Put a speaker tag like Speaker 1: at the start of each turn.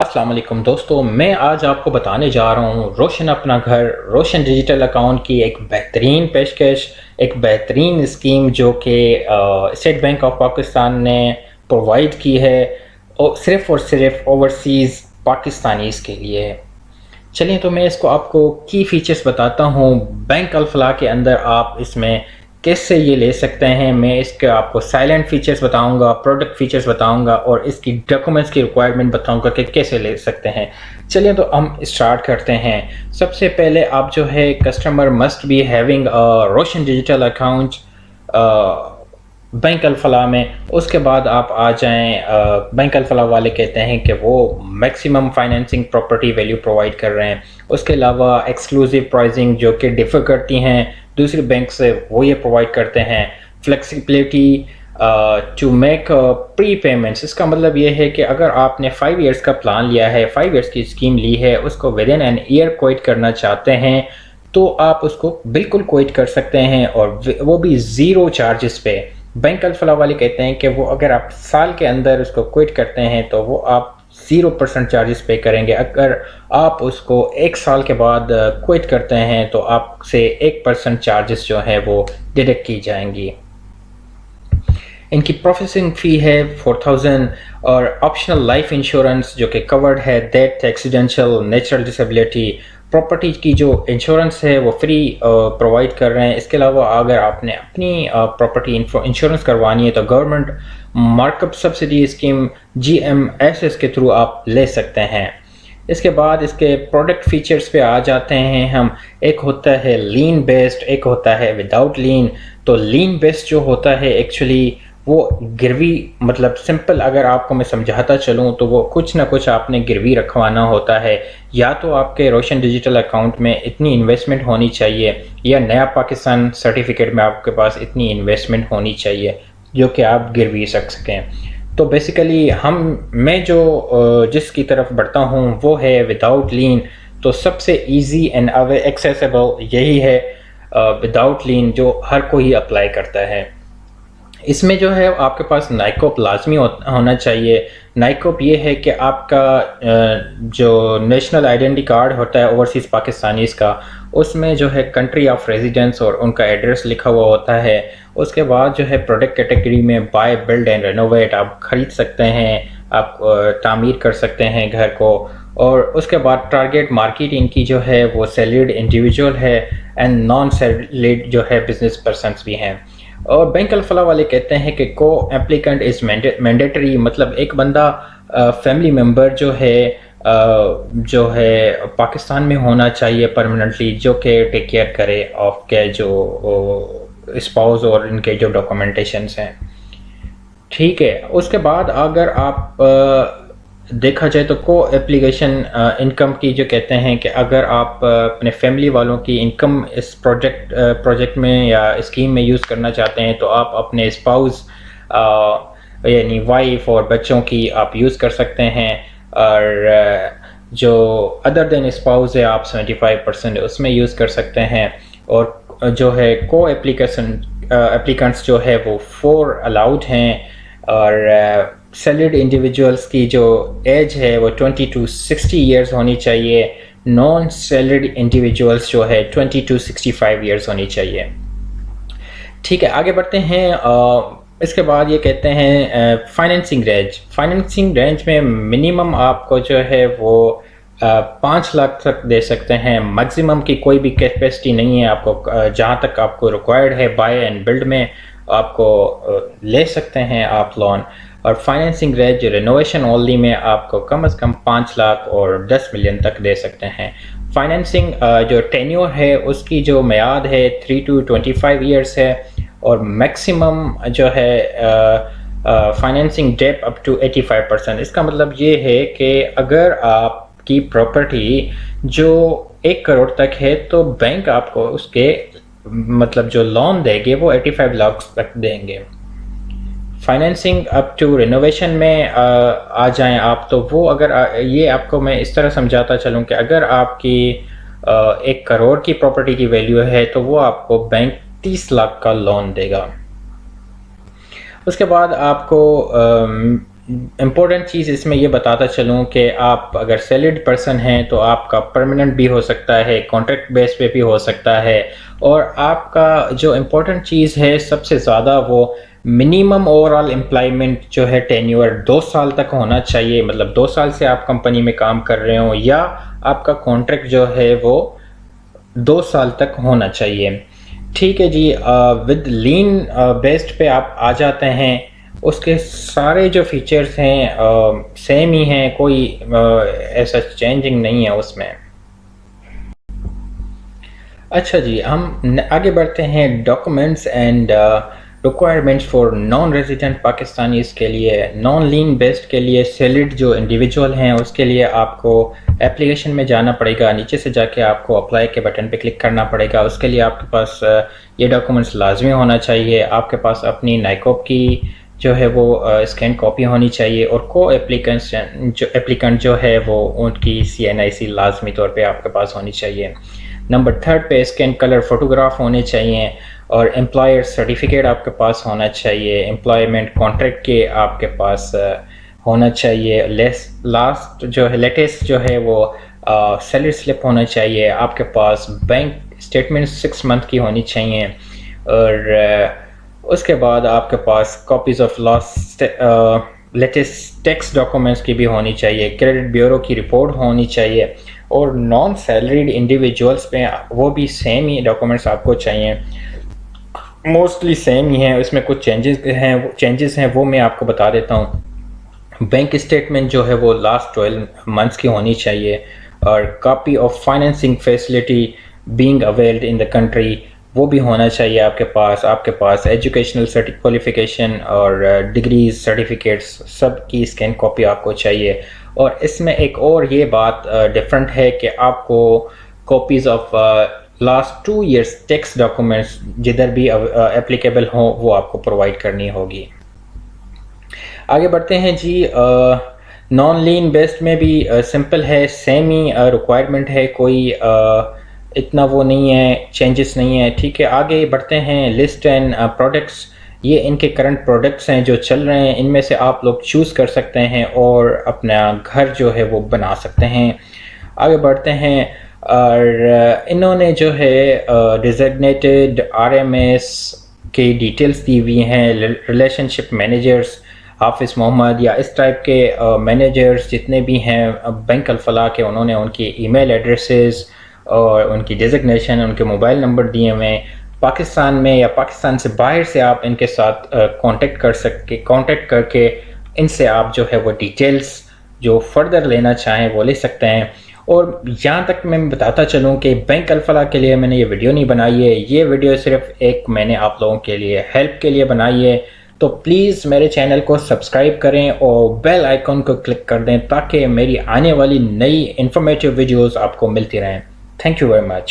Speaker 1: अस्सलाम वालेकुम दोस्तों, मैं आज आपको बताने जा रहा हूँ रोशन अपना घर रोशन डिजिटल अकाउंट की एक बेहतरीन पेशकश, एक बेहतरीन स्कीम जो कि स्टेट बैंक ऑफ पाकिस्तान ने प्रोवाइड की है और सिर्फ़ ओवरसीज़ पाकिस्तानीज़ के लिए है। चलिए तो मैं इसको आपको की फ़ीचर्स बताता हूँ। बैंक अल-फलाह के अंदर आप इसमें कैसे ये ले सकते हैं, मैं इसके आपको साइलेंट फ़ीचर्स बताऊँगा, प्रोडक्ट फ़ीचर्स बताऊँगा और इसकी डॉक्यूमेंट्स की रिक्वायरमेंट बताऊँगा कि कैसे ले सकते हैं। चलिए तो हम स्टार्ट करते हैं। सबसे पहले आप जो है customer must be having Roshan digital account bank Alfalah में। उसके बाद आप आ जाएँ, बैंक अल-फलाह वाले कहते हैं कि वो maximum financing property value provide कर रहे हैं। उसके अलावा एक्सक्लूसिव प्राइसिंग जो कि डिफ़र करती हैं दूसरे बैंक से, वो ये प्रोवाइड करते हैं। Flexibility to make prepayments, इसका मतलब ये है कि अगर आपने 5 इयर्स का प्लान लिया है, 5 इयर्स की स्कीम ली है, उसको with in an year quit करना चाहते हैं तो आप उसको बिल्कुल क्विट कर सकते हैं और वो भी ज़ीरो चार्जेस पे। बैंक अल-फलाह वाले कहते हैं कि वो अगर आप साल के अंदर उसको क्विट करते हैं तो वो आप 0% चार्जेस पे करेंगे। अगर आप उसको 1 साल के बाद क्विट करते हैं तो आपसे 1% चार्जेस जो है वो डिडक्ट की जाएंगी। इनकी प्रोसेसिंग फ़ी है 4000 और ऑप्शनल लाइफ इंश्योरेंस जो कि कवर्ड है death, accidental, natural disability. Property की जो इंश्योरेंस है वो फ्री प्रोवाइड कर रहे हैं। इसके अलावा अगर आपने अपनी प्रॉपर्टी इंश्योरेंस करवानी है तो government markup subsidy scheme GMSS के थ्रू आप ले सकते हैं। इसके बाद इसके प्रोडक्ट फीचर्स पे आ जाते हैं हम। एक होता है लीन बेस्ड, एक होता है विदाउट लीन। तो लीन बेस्ड जो होता है एक्चुअली वो गिरवी, मतलब सिंपल अगर आपको मैं समझाता चलूँ तो वो कुछ ना कुछ आपने गिरवी रखवाना होता है। या तो आपके रोशन डिजिटल अकाउंट में इतनी इन्वेस्टमेंट होनी चाहिए या नया पाकिस्तान सर्टिफिकेट में आपके पास इतनी इन्वेस्टमेंट होनी चाहिए जो कि आप गिरवी रख सकें। तो बेसिकली मैं जो जिसकी तरफ बढ़ता हूँ वो है विदाउट लीन। तो सबसे इजी एंड एक्सेसिबल यही है विदाउट लीन, जो हर कोई अप्लाई करता है। इसमें जो है आपके पास नाइकोप लाजमी होना चाहिए। नाइकोप ये है कि आपका जो नेशनल आइडेंटिटी कार्ड होता है ओवरसीज़ पाकिस्तानीज़ का, उसमें जो है कंट्री ऑफ रेजिडेंस और उनका एड्रेस लिखा हुआ होता है। उसके बाद जो है प्रोडक्ट कैटेगरी में बाय, बिल्ड एंड रेनोवेट आप ख़रीद सकते हैं, आप तामीर कर सकते हैं घर को। और उसके बाद टारगेट मार्केट इनकी जो है वो सैलरीड इंडिविजुअल है एंड नॉन सैलरीड जो है बिजनेस पर्सनस भी हैं। और बैंक अल-फलाह वाले कहते हैं कि को एप्लीकेंट इज़ मैंडेटरी, मतलब एक बंदा फैमिली मेम्बर जो है पाकिस्तान में होना चाहिए परमानेंटली, जो कि टेक केयर करे ऑफ के जो स्पाउस और इनके जो डॉक्यूमेंटेशंस हैं। ठीक है, उसके बाद अगर आप देखा जाए तो को एप्लीकेशन इनकम की जो कहते हैं कि अगर आप अपने फैमिली वालों की इनकम इस प्रोजेक्ट में या स्कीम में यूज़ करना चाहते हैं तो आप अपने स्पाउस यानी वाइफ और बच्चों की आप यूज़ कर सकते हैं। और जो अदर देन स्पाउस है आप 75% उसमें यूज़ कर सकते हैं। और जो है को एप्लीकेंट्स जो है वो 4 अलाउड हैं। और सैलरीड इंडिविजुअल्स की जो एज है वो 20 to 60 ईयर्स होनी चाहिए। नॉन सैलरीड इंडिविजुअल्स जो है 20 to 65 ईयर्स होनी चाहिए। ठीक है, आगे बढ़ते हैं। इसके बाद ये कहते हैं फाइनेंसिंग रेंज में मिनिमम आपको जो है वो 5 लाख तक दे सकते हैं। मैक्सिमम की कोई भी कैपेसिटी नहीं है आपको। जहाँ तक आपको रिक्वायर्ड है बाय एंड बिल्ड में आपको ले सकते हैं आप लोन। और फाइनेंसिंग रेंज रिनोवेशन ओनली में आपको कम से कम 5 लाख और 10 मिलियन तक दे सकते हैं। फाइनेंसिंग जो टेन्योर है उसकी जो मियाद है 3 to 25 ईयर्स है। और मैक्सिमम जो है फाइनेंसिंग डेप्थ अप टू 85%। इसका मतलब ये है कि अगर आपकी प्रॉपर्टी जो 1 करोड़ तक है तो बैंक आपको उसके मतलब जो लोन देंगे वो 85 लाख तक देंगे। फाइनेंसिंग अप टू रिनोवेशन में आ जाएं आप तो वो अगर ये आपको मैं इस तरह समझाता चलूँ कि अगर आपकी 1 करोड़ की प्रॉपर्टी की वैल्यू है तो वो आपको बैंक 30 लाख का लोन देगा। उसके बाद आपको इम्पोर्टेंट चीज़ इसमें ये बताता चलूँ कि आप अगर सैलरीड पर्सन हैं तो आपका परमानेंट भी हो सकता है, कॉन्ट्रैक्ट बेस पे भी हो सकता है, और आपका जो इम्पोर्टेंट चीज़ है सबसे ज़्यादा वो मिनिमम ओवरऑल एम्प्लॉयमेंट जो है टेन्योर 2 साल तक होना चाहिए, मतलब 2 साल से आप कंपनी में काम कर रहे हो या आपका कॉन्ट्रैक्ट जो है वो 2 साल तक होना चाहिए। ठीक है जी, विद लीन बेस्ड पे आप आ जाते हैं। उसके सारे जो फीचर्स हैं सेम ही हैं, कोई ऐसा चेंजिंग नहीं है उसमें। अच्छा जी, हम आगे बढ़ते हैं documents and requirements for non resident Pakistanis के लिए। नॉन लीन बेस्ड के लिए सैलरीड जो इंडिविजुअल हैं उसके लिए आपको एप्लीकेशन में जाना पड़ेगा, नीचे से जाके आपको अप्लाई के बटन पे क्लिक करना पड़ेगा। उसके लिए आपके पास ये डॉक्यूमेंट्स लाजमी होना चाहिए। आपके पास अपनी नाइकॉप की जो है वो स्कैन कॉपी होनी चाहिए, और को एप्लीकेंट जो है वो उनकी CNIC लाजमी तौर पे आपके पास होनी चाहिए। नंबर 3 पे स्कैन कलर फ़ोटोग्राफ होने चाहिए, और एम्प्लॉयर सर्टिफिकेट आपके पास होना चाहिए। एम्प्लॉयमेंट कॉन्ट्रैक्ट के आपके पास होना चाहिए। लास्ट जो है लेटेस्ट जो है वो सैलरी स्लिप होना चाहिए। आपके पास बैंक स्टेटमेंट 6 मंथ की होनी चाहिए, और उसके बाद आपके पास copies of last latest tax documents की भी होनी चाहिए। क्रेडिट ब्यूरो की रिपोर्ट होनी चाहिए, और नॉन सैलरीड इंडिविजुअल्स पे वो भी सेम ही डॉक्यूमेंट्स आपको चाहिए, मोस्टली सेम ही है। उसमें कुछ चेंजेस हैं वो मैं आपको बता देता हूँ। बैंक स्टेटमेंट जो है वो लास्ट 12 मंथ्स की होनी चाहिए, और copy of financing facility being availed in the country वो भी होना चाहिए आपके पास। आपके पास एजुकेशनल क्वालिफिकेशन और डिग्रीज सर्टिफिकेट्स सब की स्कैन कॉपी आपको चाहिए। और इसमें एक और ये बात डिफरेंट है कि आपको copies of last 2 years tax documents जिधर भी एप्लीकेबल हो वो आपको प्रोवाइड करनी होगी। आगे बढ़ते हैं जी। नॉन लीन बेस्ड में भी सिंपल है, सेम ही रिक्वायरमेंट है, कोई इतना वो नहीं है, चेंजेस नहीं है। ठीक है, आगे बढ़ते हैं। लिस्ट एंड प्रोडक्ट्स, ये इनके करंट प्रोडक्ट्स हैं जो चल रहे हैं, इनमें से आप लोग चूज़ कर सकते हैं और अपना घर जो है वो बना सकते हैं। आगे बढ़ते हैं, और इन्होंने जो है डिज़िग्नेटेड RMS की डिटेल्स दी हुई हैं। रिलेशनशिप मैनेजर्स हाफिज़ मोहम्मद या इस टाइप के मैनेजर्स जितने भी हैं बैंक अल-फलाह के, उन्होंने उनकी ईमेल एड्रेसेस और उनकी डिज़िग्नेशन, उनके मोबाइल नंबर दिए हुए हैं। पाकिस्तान में या पाकिस्तान से बाहर से आप इनके साथ कांटेक्ट करके इनसे आप जो है वो डिटेल्स जो फर्दर लेना चाहें वो ले सकते हैं। और यहाँ तक मैं बताता चलूँ कि बैंक अल-फलाह के लिए मैंने ये वीडियो नहीं बनाई है, ये वीडियो सिर्फ एक मैंने आप लोगों के लिए हेल्प के लिए बनाई है। तो प्लीज़ मेरे चैनल को सब्सक्राइब करें और बेल आइकन को क्लिक कर दें ताकि मेरी आने वाली नई इन्फॉर्मेटिव वीडियोज़ आपको मिलती रहें। Thank you very much.